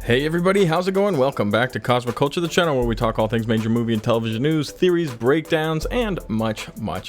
Hey everybody, how's it going? Welcome back to Cosmic Culture, the channel where we talk all things major movie and television news, theories, breakdowns, and much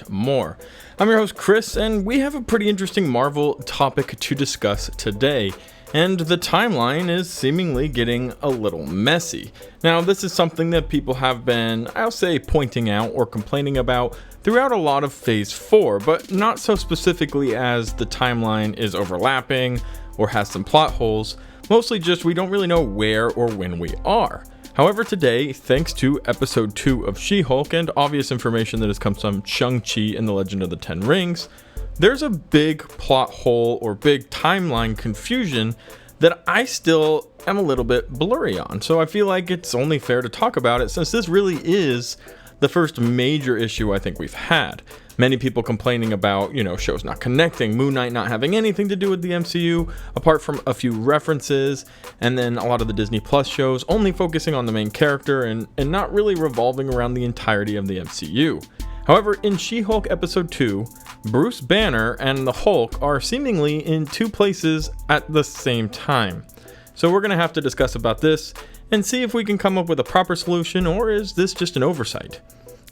more. I'm your host Chris, and we have a pretty interesting Marvel topic to discuss today. And the timeline is seemingly getting a little messy. Now, this is something that people have been, I'll say, pointing out or complaining about throughout a lot of Phase 4, but not so specifically as the timeline is overlapping or has some plot holes. Mostly just we don't really know where or when we are. However, today, thanks to episode 2 of She-Hulk and obvious information that has come from Shang-Chi and the Legend of the Ten Rings, there's a big plot hole or big timeline confusion that I still am a little bit blurry on. So I feel like it's only fair to talk about it since this really is the first major issue I think we've had. Many people complaining about, shows not connecting, Moon Knight not having anything to do with the MCU, apart from a few references, and then a lot of the Disney Plus shows only focusing on the main character and not really revolving around the entirety of the MCU. However, in She-Hulk episode 2, Bruce Banner and the Hulk are seemingly in two places at the same time. So we're going to have to discuss about this and see if we can come up with a proper solution, or is this just an oversight?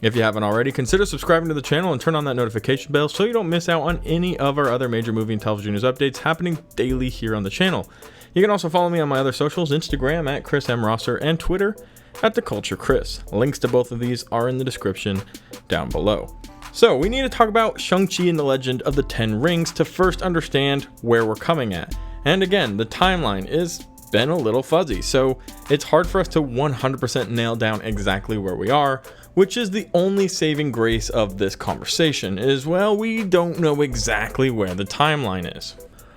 If you haven't already, consider subscribing to the channel and turn on that notification bell so you don't miss out on any of our other major movie and television news updates happening daily here on the channel. You can also follow me on my other socials, Instagram at Chris M. Rosser and Twitter at The Culture Chris. Links to both of these are in the description down below. So we need to talk about Shang-Chi and the Legend of the Ten Rings to first understand where we're coming at. And again, the timeline is been a little fuzzy, so it's hard for us to 100% nail down exactly where we are, which is the only saving grace of this conversation is, well, we don't know exactly where the timeline is.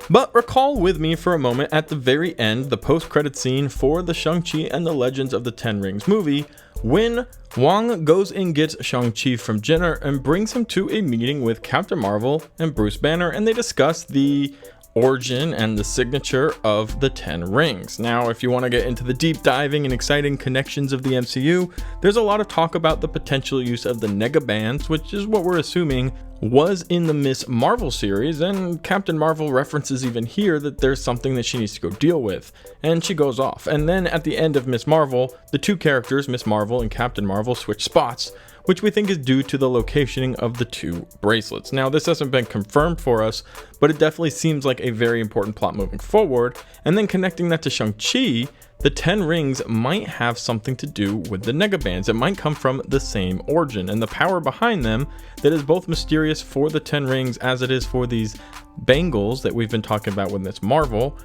But recall with me for a moment at the very end, the post-credit scene for the Shang-Chi and the Legends of the Ten Rings movie, when Wong goes and gets Shang-Chi from Jenner and brings him to a meeting with Captain Marvel and Bruce Banner, and they discuss the origin and the signature of the Ten Rings. Now, if you want to get into the deep diving and exciting connections of the MCU, there's a lot of talk about the potential use of the Negabands, which is what we're assuming was in the Miss Marvel series, and Captain Marvel references even here that there's something that she needs to go deal with, and she goes off. And then at the end of Miss Marvel, the two characters, Miss Marvel and Captain Marvel, switch spots, which we think is due to the locationing of the two bracelets. Now, this hasn't been confirmed for us, but it definitely seems like a very important plot moving forward. And then connecting that to Shang-Chi, the Ten Rings might have something to do with the Negabands. It might come from the same origin, and the power behind them that is both mysterious for the Ten Rings as it is for these bangles that we've been talking about with Miss Marvel.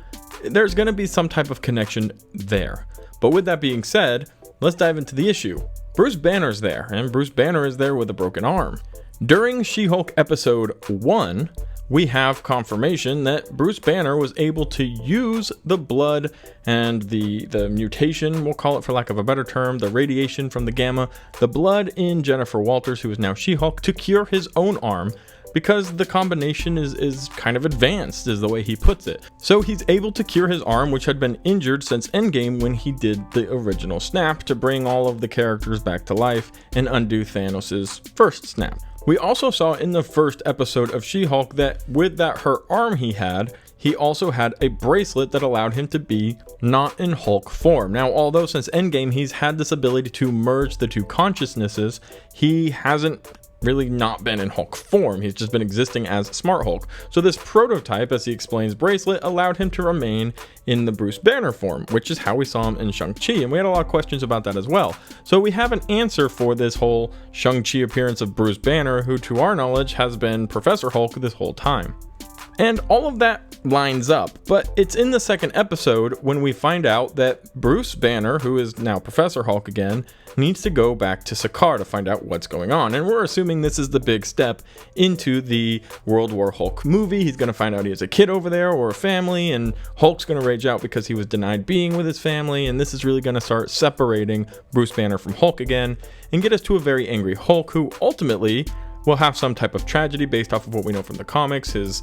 There's going to be some type of connection there. But with that being said, let's dive into the issue. Bruce Banner's there, and Bruce Banner is there with a broken arm. During She-Hulk episode 1, we have confirmation that Bruce Banner was able to use the blood and the mutation, we'll call it for lack of a better term, the radiation from the gamma, the blood in Jennifer Walters, who is now She-Hulk, to cure his own arm, because the combination is kind of advanced, is the way he puts it. So he's able to cure his arm, which had been injured since Endgame when he did the original snap to bring all of the characters back to life and undo Thanos' first snap. We also saw in the first episode of She-Hulk that with that hurt arm he also had a bracelet that allowed him to be not in Hulk form. Now, although since Endgame he's had this ability to merge the two consciousnesses, he hasn't really not been in Hulk form. He's just been existing as Smart Hulk. So this prototype, as he explains, bracelet allowed him to remain in the Bruce Banner form, which is how we saw him in Shang-Chi. And we had a lot of questions about that as well. So we have an answer for this whole Shang-Chi appearance of Bruce Banner, who to our knowledge has been Professor Hulk this whole time. And all of that lines up, but it's in the second episode when we find out that Bruce Banner, who is now Professor Hulk again, needs to go back to Sakaar to find out what's going on. And we're assuming this is the big step into the World War Hulk movie. He's going to find out he has a kid over there or a family, and Hulk's going to rage out because he was denied being with his family, and this is really going to start separating Bruce Banner from Hulk again and get us to a very angry Hulk who ultimately will have some type of tragedy based off of what we know from the comics. His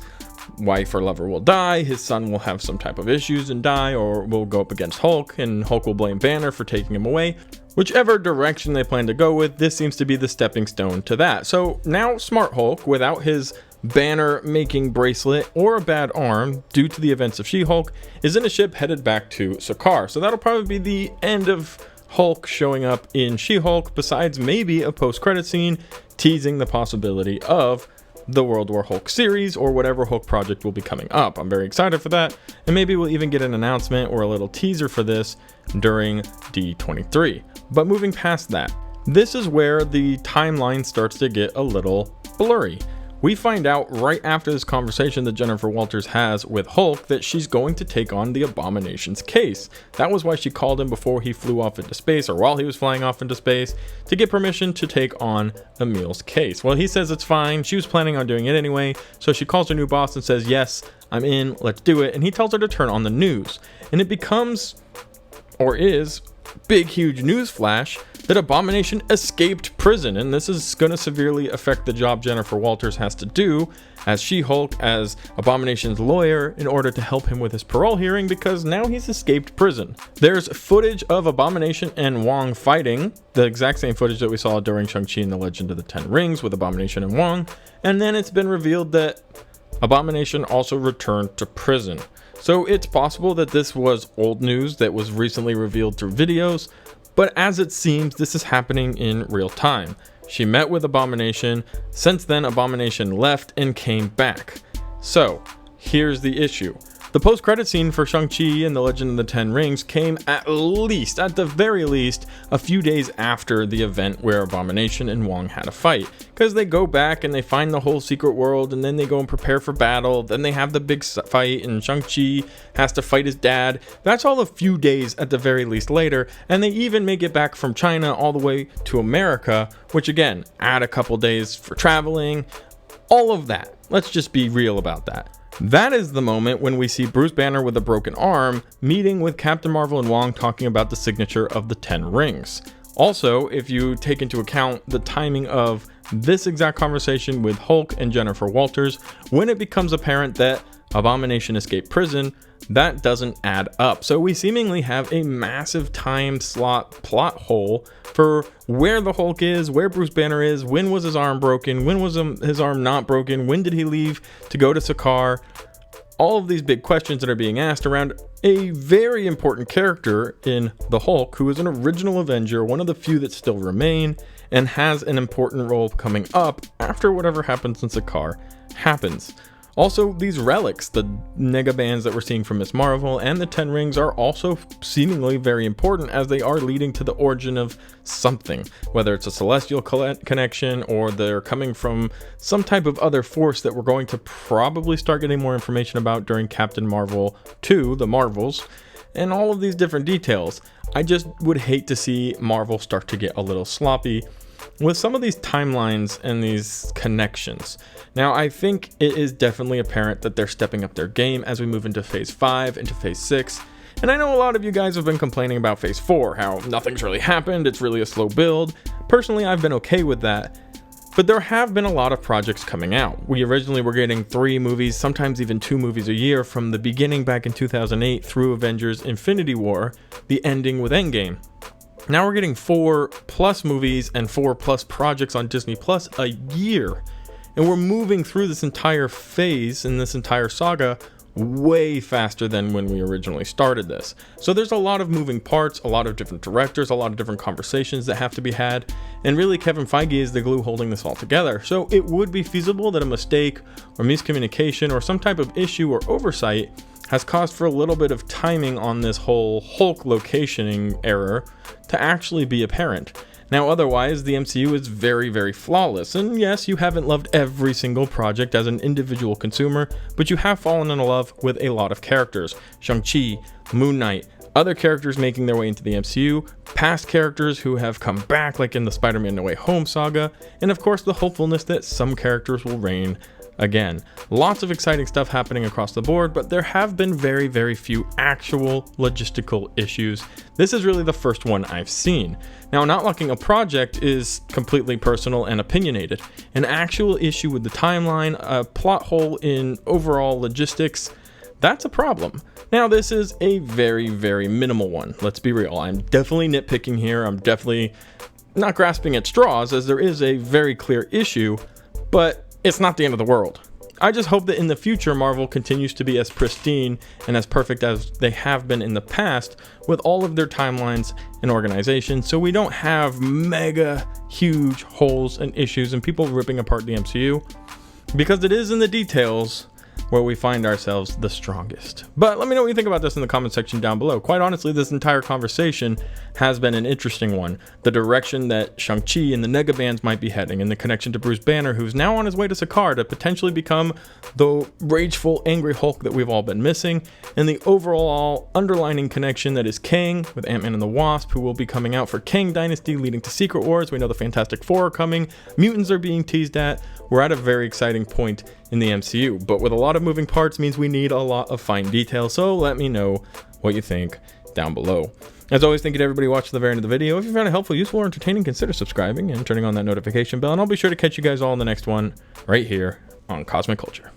wife or lover will die, his son will have some type of issues and die, or will go up against Hulk, and Hulk will blame Banner for taking him away. Whichever direction they plan to go with, this seems to be the stepping stone to that. So now Smart Hulk, without his Banner making bracelet or a bad arm due to the events of She-Hulk is in a ship headed back to Sakaar. So that'll probably be the end of Hulk showing up in She-Hulk, besides maybe a post-credit scene teasing the possibility of the World War Hulk series or whatever Hulk project will be coming up. I'm very excited for that, and maybe we'll even get an announcement or a little teaser for this during D23. But moving past that, this is where the timeline starts to get a little blurry. We find out right after this conversation that Jennifer Walters has with Hulk that she's going to take on the Abomination's case. That was why she called him before he flew off into space, or while he was flying off into space, to get permission to take on Emil's case. Well, he says it's fine. She was planning on doing it anyway, so she calls her new boss and says, yes, I'm in, let's do it. And he tells her to turn on the news. And it becomes, or is, big huge news flash that Abomination escaped prison, and this is going to severely affect the job Jennifer Walters has to do as She-Hulk, as Abomination's lawyer, in order to help him with his parole hearing, because now he's escaped prison. There's footage of Abomination and Wong fighting, the exact same footage that we saw during Shang-Chi and the Legend of the Ten Rings with Abomination and Wong, and then it's been revealed that Abomination also returned to prison. So it's possible that this was old news that was recently revealed through videos, but as it seems, this is happening in real time. She met with Abomination. Since then, Abomination left and came back. So here's the issue. The post-credit scene for Shang-Chi and the Legend of the Ten Rings came at the very least, a few days after the event where Abomination and Wong had a fight. Because they go back and they find the whole secret world, and then they go and prepare for battle, then they have the big fight, and Shang-Chi has to fight his dad. That's all a few days at the very least later, and they even make it back from China all the way to America, which again, add a couple days for traveling, all of that. Let's just be real about that. That is the moment when we see Bruce Banner with a broken arm meeting with Captain Marvel and Wong talking about the signature of the 10 rings. Also, if you take into account the timing of this exact conversation with Hulk and Jennifer Walters, when it becomes apparent that Abomination escaped prison, that doesn't add up. So we seemingly have a massive time slot plot hole for where the Hulk is, where Bruce Banner is, when was his arm broken, when was his arm not broken, when did he leave to go to Sakaar. All of these big questions that are being asked around a very important character in the Hulk, who is an original Avenger, one of the few that still remain, and has an important role coming up after whatever happens in Sakaar happens. Also, these relics, the nega bands that we're seeing from Ms. Marvel and the 10 rings, are also seemingly very important, as they are leading to the origin of something, whether it's a celestial connection or they're coming from some type of other force that we're going to probably start getting more information about during Captain Marvel 2, The Marvels, and all of these different details. I just would hate to see Marvel start to get a little sloppy with some of these timelines and these connections. Now, I think it is definitely apparent that they're stepping up their game as we move into phase 5, into phase 6. And I know a lot of you guys have been complaining about phase 4, how nothing's really happened, it's really a slow build. Personally, I've been okay with that. But there have been a lot of projects coming out. We originally were getting 3 movies, sometimes even 2 movies a year from the beginning back in 2008 through Avengers Infinity War, the ending with Endgame. Now we're getting 4+ movies and 4+ projects on Disney Plus a year. And we're moving through this entire phase and this entire saga way faster than when we originally started this. So there's a lot of moving parts, a lot of different directors, a lot of different conversations that have to be had. And really, Kevin Feige is the glue holding this all together. So it would be feasible that a mistake or miscommunication or some type of issue or oversight has caused for a little bit of timing on this whole Hulk locationing error to actually be apparent. Now, otherwise, the MCU is very, very flawless. And yes, you haven't loved every single project as an individual consumer, but you have fallen in love with a lot of characters. Shang-Chi, Moon Knight, other characters making their way into the MCU, past characters who have come back, like in the Spider-Man No Way Home saga, and of course the hopefulness that some characters will reign again. Lots of exciting stuff happening across the board, but there have been very, very few actual logistical issues. This is really the first one I've seen. Now, not liking a project is completely personal and opinionated. An actual issue with the timeline, a plot hole in overall logistics, that's a problem. Now, this is a very, very minimal one. Let's be real. I'm definitely nitpicking here. I'm definitely not grasping at straws, as there is a very clear issue, but it's not the end of the world. I just hope that in the future, Marvel continues to be as pristine and as perfect as they have been in the past with all of their timelines and organization, so we don't have mega huge holes and issues and people ripping apart the MCU, because it is in the details where we find ourselves the strongest. But let me know what you think about this in the comment section down below. Quite honestly, this entire conversation has been an interesting one. The direction that Shang-Chi and the Negabands might be heading, and the connection to Bruce Banner, who's now on his way to Sakaar to potentially become the rageful, angry Hulk that we've all been missing, and the overall underlining connection that is Kang with Ant-Man and the Wasp, who will be coming out for Kang Dynasty leading to Secret Wars. We know the Fantastic Four are coming. Mutants are being teased at. We're at a very exciting point in the MCU, but with a lot of moving parts means we need a lot of fine detail, so let me know what you think down below. As always, thank you to everybody watching the very end of the video. If you found it helpful, useful, or entertaining, consider subscribing and turning on that notification bell, and I'll be sure to catch you guys all in the next one right here on Cosmic Culture.